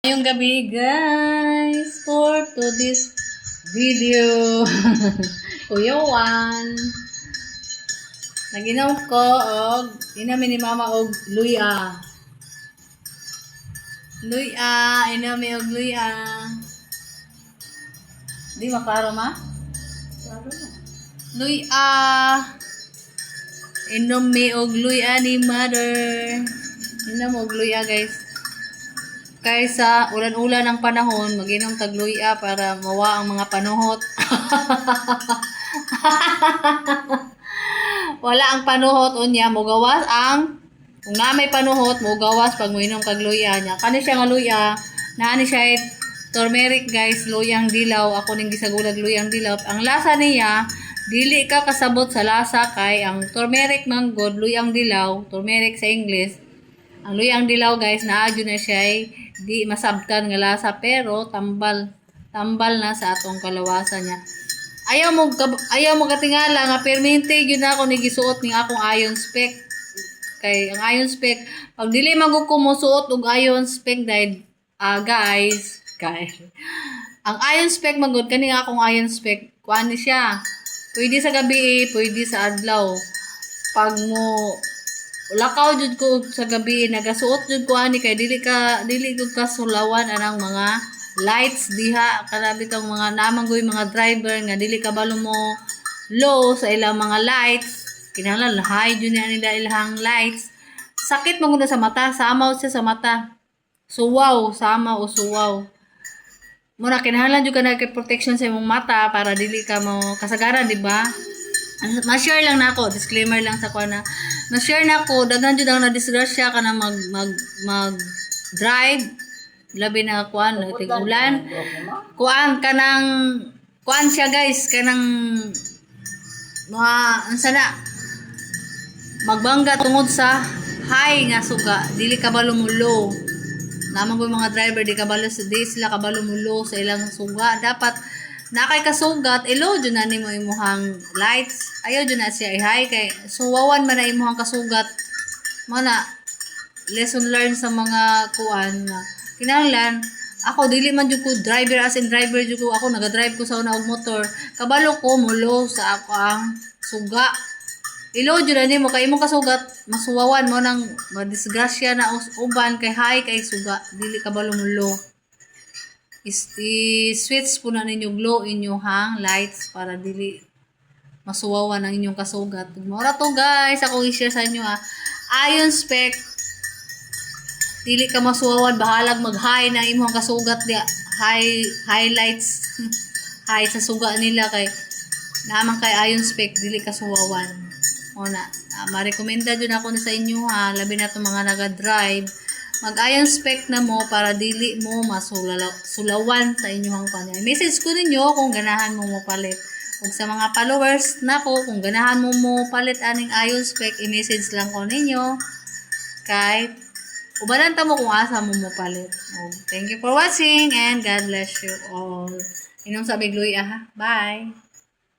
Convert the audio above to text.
Ngayong gabi guys for this video. Kuya Juan, naginom ko og inamin ni mama og luya. Inamin og luya. Di maklaro ma? Klaro na. Luya. Inom mi og luya ni mother. Inom og luya guys. Kaysa ulan-ulan ang panahon, mag-inom tagluya para mawa ang mga panuhot. Wala ang panuhot unya, mogawas ang kung na may panuhot, mogawas pag moinom kag luya nya. Kani siya nga luya, naani siya turmeric guys, luyang dilaw. Ako ning gisagulag luyang dilaw. Ang lasa niya, dili ka kasabot sa lasa kay ang turmeric man god, luyang dilaw, turmeric sa English. Ang luyang dilaw guys, naadyo na siya di masabtan nga lasa pero tambal na sa atong kalawasan niya. Ayaw mo katingala nga permente gyud ako ni gisuot ning akong iron spec. Kay ang iron spec pag dili magud ko mosuot og iron spec dahil guys. Ang iron spec magud kani akong iron spec kuan ni siya. Pwede sa gabi, pwede sa adlaw. Pag mo lakaw jud ko sa gabi nagasuot jud ko ani kay dili jud ka sulawan anang mga lights diha kanabi tong mga namanggoy mga driver nga dili ka balo mo low sa ilang mga lights kinahanglan high jud ni nila ilang lights sakit mo sa mata samaw siya sa mata suwaw muna kinahanglan jud ka nagka protection sa imong mata para dili ka mo kasagaran di ba. Ma-share lang na ako, disclaimer lang sa kuan na. Ma-share na ako, daghan jud ang na-disgrasya ka na mag-drive. Labi na kuan, tig-ulan. Kuan siya guys, kanang mga unsa na magbangga tungod sa high nga suga, dili ka balo mo low. Namang ko mga driver di sila kabalo mo low sa ilang suga. Dapat nakay kasugat ilo jud na nimo imuhang lights ayaw jud na siya i-high kay suwawan man na imuhang kasugat mana lesson learned sa mga kuan na kinahanglan ako dili man jud ko driver as in driver jud ko ako naga-drive ko sa una og motor kabalo ko mulo sa ako ang suga ilo jud na nimo kay imong kasugat masuwawan mo nang madisgrasya na uban kay high kay suga dili kabalo mulo i-switch po na ninyo glow inyong lights para dili masuwawan ang inyong kasugat. Mura to guys, ako i-share sa inyo iron spec dili ka masuwawan bahalag mag-high na imong kasugat dia highlights high sa suga nila kay naman kay iron spec dili ka suwawan. Una, ma-recommenda jud ako sa inyo labi na to mga naga-drive mag-iron spec na mo para dili mo masulawan sa inyong kanya. Message ko ninyo kung ganahan mo palit. Kung sa mga followers nako kung ganahan mo palit aning iron spec, i-message lang ko ninyo. Kay ubanan ta mo kung asa mo palit. Thank you for watching and God bless you all. Inom sa bigluya ha. Bye.